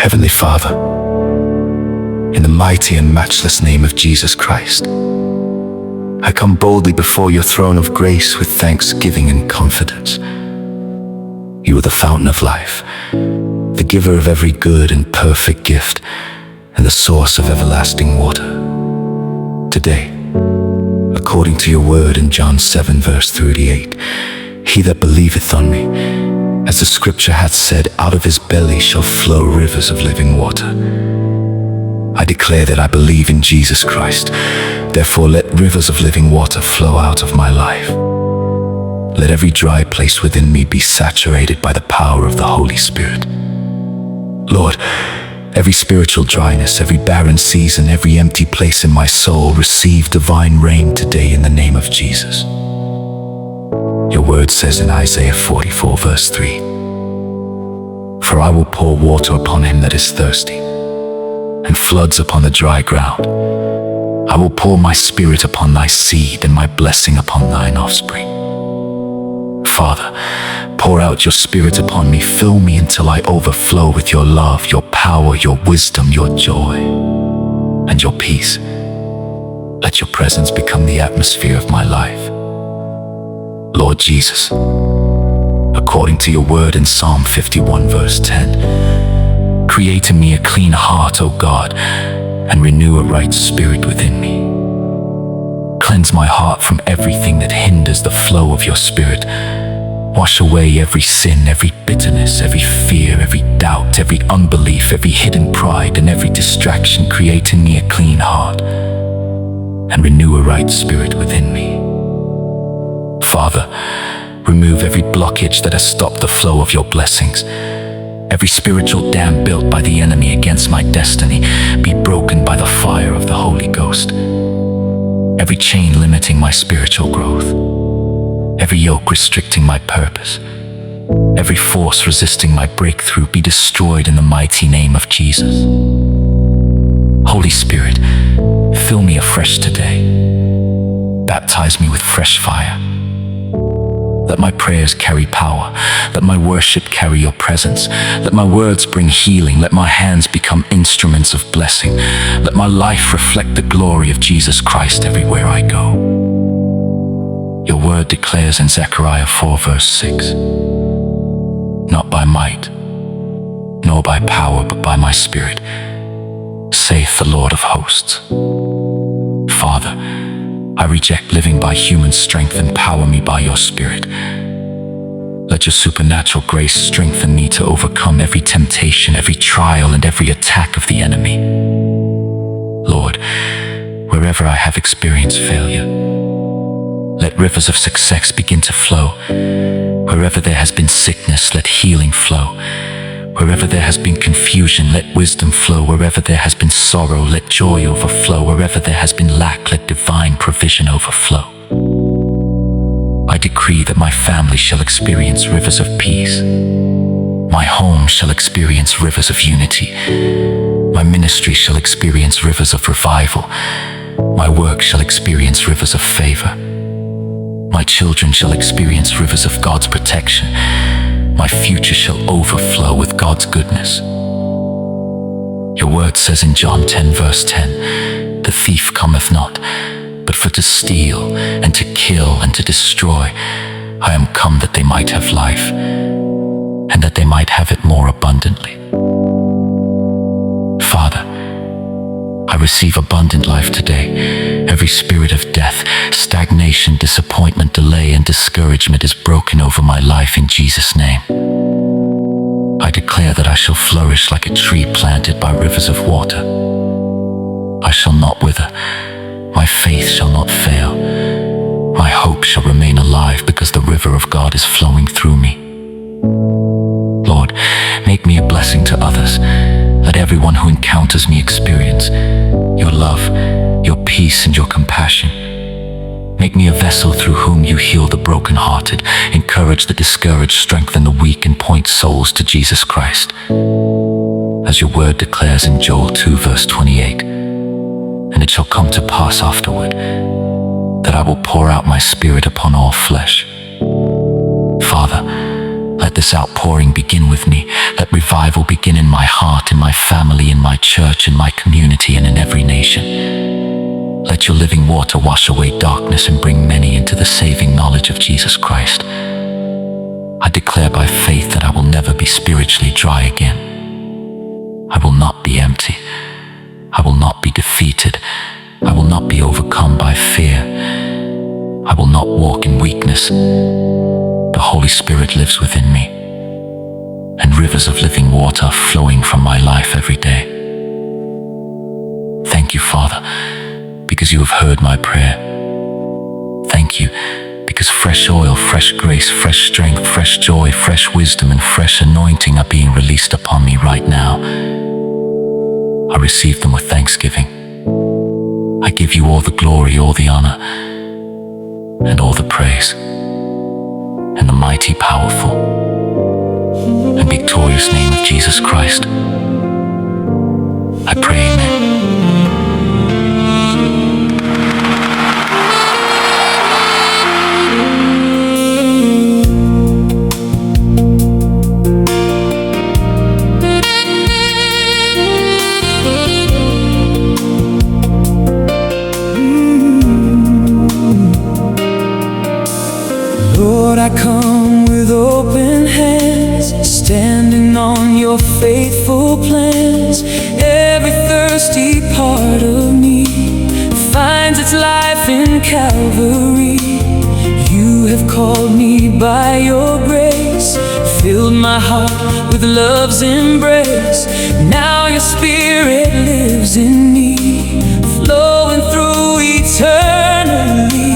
Heavenly Father, in the mighty and matchless name of Jesus Christ, I come boldly before your throne of grace with thanksgiving and confidence. You are the fountain of life, the giver of every good and perfect gift, and the source of everlasting water. Today, according to your word in John 7 verse 38, he that believeth on me, as the scripture hath said, out of his belly shall flow rivers of living water. I declare that I believe in Jesus Christ. Therefore let rivers of living water flow out of my life. Let every dry place within me be saturated by the power of the Holy Spirit. Lord, every spiritual dryness, every barren season, every empty place in my soul, receive divine rain today in the name of Jesus. Your word says in Isaiah 44 verse 3, for I will pour water upon him that is thirsty, and floods upon the dry ground. I will pour my spirit upon thy seed, and my blessing upon thine offspring. Father, pour out your spirit upon me, fill me until I overflow with your love, your power, your wisdom, your joy, and your peace. Let your presence become the atmosphere of my life. Lord Jesus, according to your word in Psalm 51 verse 10, create in me a clean heart, O God, and renew a right spirit within me. Cleanse my heart from everything that hinders the flow of your spirit. Wash away every sin, every bitterness, every fear, every doubt, every unbelief, every hidden pride, and every distraction. Create in me a clean heart and renew a right spirit within me. Father, remove every blockage that has stopped the flow of your blessings. Every spiritual dam built by the enemy against my destiny be broken by the fire of the Holy Ghost. Every chain limiting my spiritual growth, every yoke restricting my purpose, every force resisting my breakthrough be destroyed in the mighty name of Jesus. Holy Spirit, fill me afresh today. Baptize me with fresh fire. Let my prayers carry power. Let my worship carry your presence. Let my words bring healing. Let my hands become instruments of blessing. Let my life reflect the glory of Jesus Christ everywhere I go. Your word declares in Zechariah 4 verse 6, not by might, nor by power, but by my spirit, saith the Lord of hosts. Father, I reject living by human strength. Empower me by your Spirit. Let your supernatural grace strengthen me to overcome every temptation, every trial, and every attack of the enemy. Lord, wherever I have experienced failure, let rivers of success begin to flow. Wherever there has been sickness, let healing flow. Wherever there has been confusion, let wisdom flow. Wherever there has been sorrow, let joy overflow. Wherever there has been lack, let divine provision overflow. I decree that my family shall experience rivers of peace. My home shall experience rivers of unity. My ministry shall experience rivers of revival. My work shall experience rivers of favor. My children shall experience rivers of God's protection. My future shall overflow with God's goodness. Your word says in John 10 verse 10, the thief cometh not, but for to steal, and to kill, and to destroy. I am come that they might have life, and that they might have it more abundantly. Father, I receive abundant life today. Every spirit of death, stagnation, disappointment, delay, and discouragement is broken over my life in Jesus' name. I declare that I shall flourish like a tree planted by rivers of water. I shall not wither. My faith shall not fail. My hope shall remain alive because the river of God is flowing through me. Lord, make me a blessing to others. Let everyone who encounters me experience your love, your peace, and your compassion. Make me a vessel through whom you heal the brokenhearted, encourage the discouraged, strengthen the weak, and point souls to Jesus Christ. As your word declares in Joel 2 verse 28, and it shall come to pass afterward that I will pour out my spirit upon all flesh. Father, Let this outpouring begin with me. Let revival begin in my heart, in my family, in my church, in my community, and in every nation. Let your living water wash away darkness and bring many into the saving knowledge of Jesus Christ. I declare by faith that I will never be spiritually dry again. I will not be empty. I will not be defeated. I will not be overcome by fear. I will not walk in weakness. The Holy Spirit lives within me, and rivers of living water are flowing from my life every day. Thank you, Father, because you have heard my prayer. Thank you, because fresh oil, fresh grace, fresh strength, fresh joy, fresh wisdom, and fresh anointing are being released upon me right now. I receive them with thanksgiving. I give you all the glory, all the honor, and all the praise. In the mighty, powerful, and victorious name of Jesus Christ, I pray, amen. Lord, I come with open hands, standing on your faithful plans. Every thirsty part of me finds its life in Calvary. You have called me by your grace, filled my heart with love's embrace. Now your Spirit lives in me, flowing through eternally.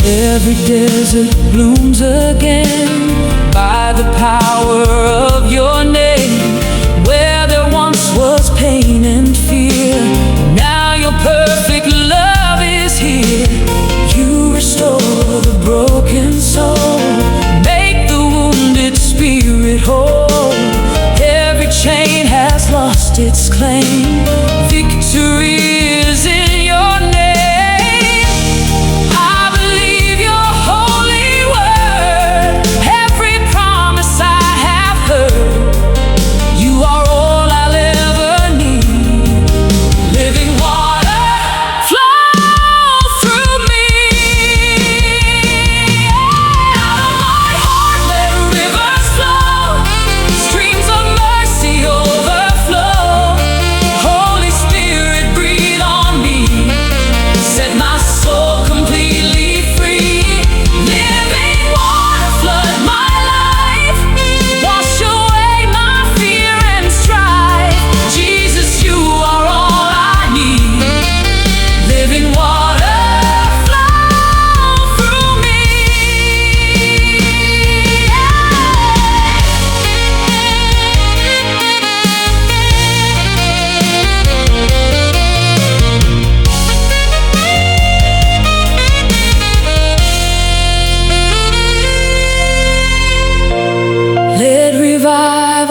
Every desert blooms again by the power of your name. Where there once was pain and fear, now your perfect love is here. You restore the broken soul, make the wounded spirit whole. Every chain has lost its claim. Victory is in your name.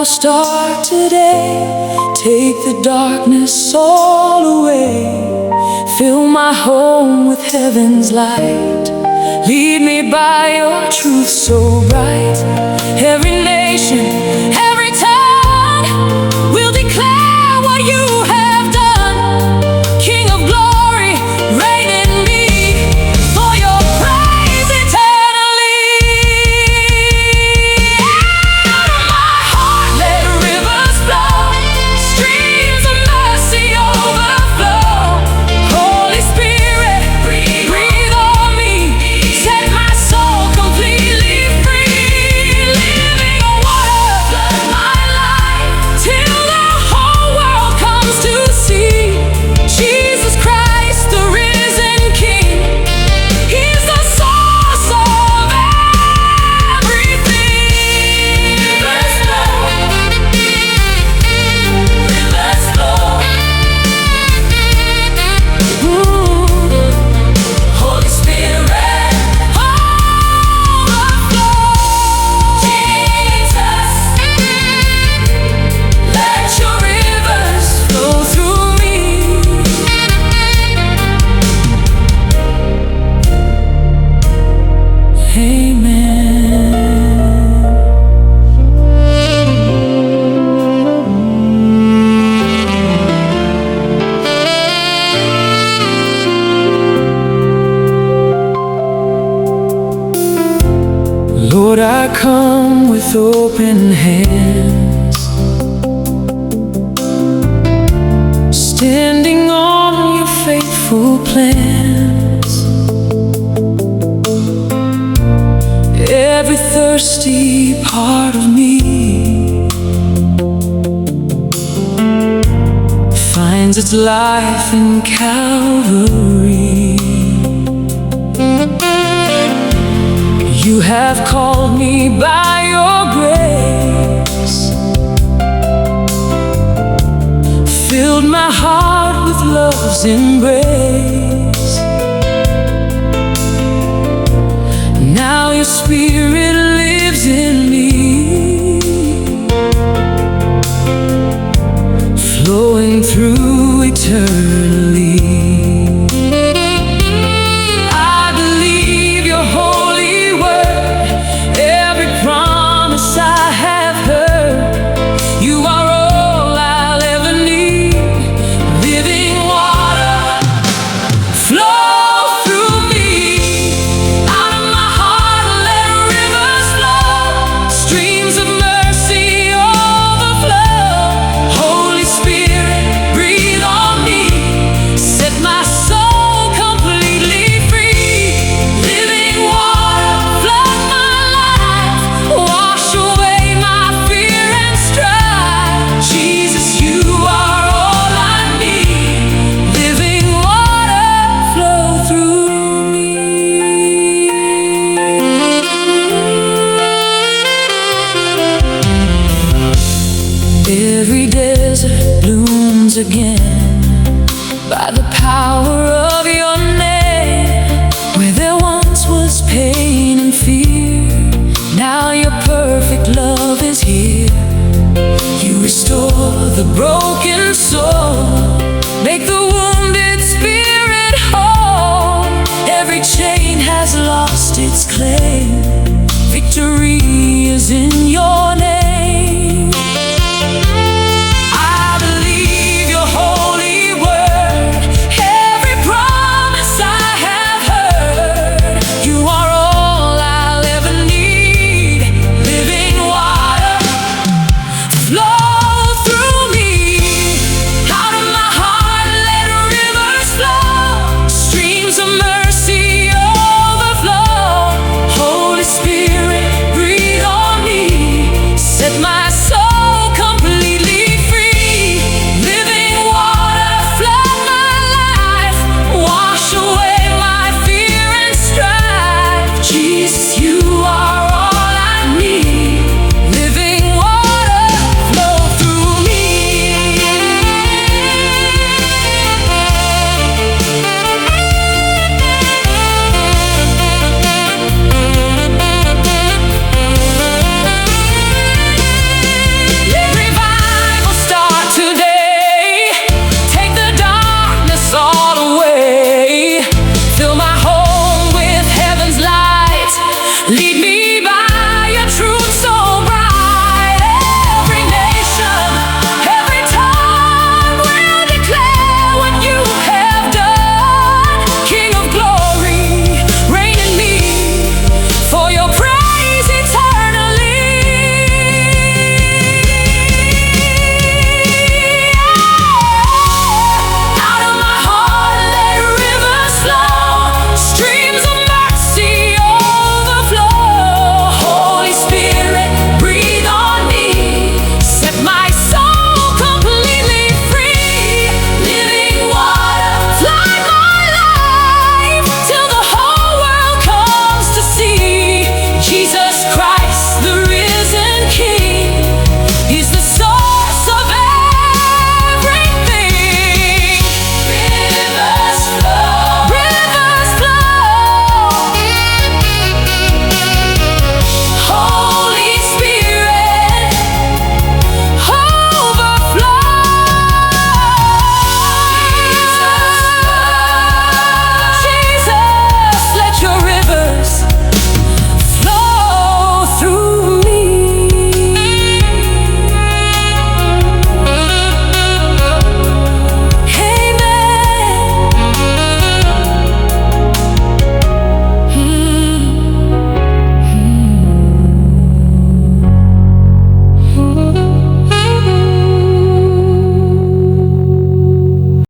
Start today, take the darkness all away. Fill my home with heaven's light. Lead me by your truth so bright. Every nation, every tongue will declare what you have done. King of glory, reign in me, for your praise eternally. Out of my heart let rivers flow, streams of mercy Lord, I come with open hands, standing on your faithful plans. Every thirsty part of me finds its life in Calvary. You have called me by your grace, filled my heart with love's embrace. Now your spirit lives in me, flowing through eternally. Every desert blooms again by the power of your name. Where there once was pain and fear, now your perfect love is here. You restore the broken soul, make the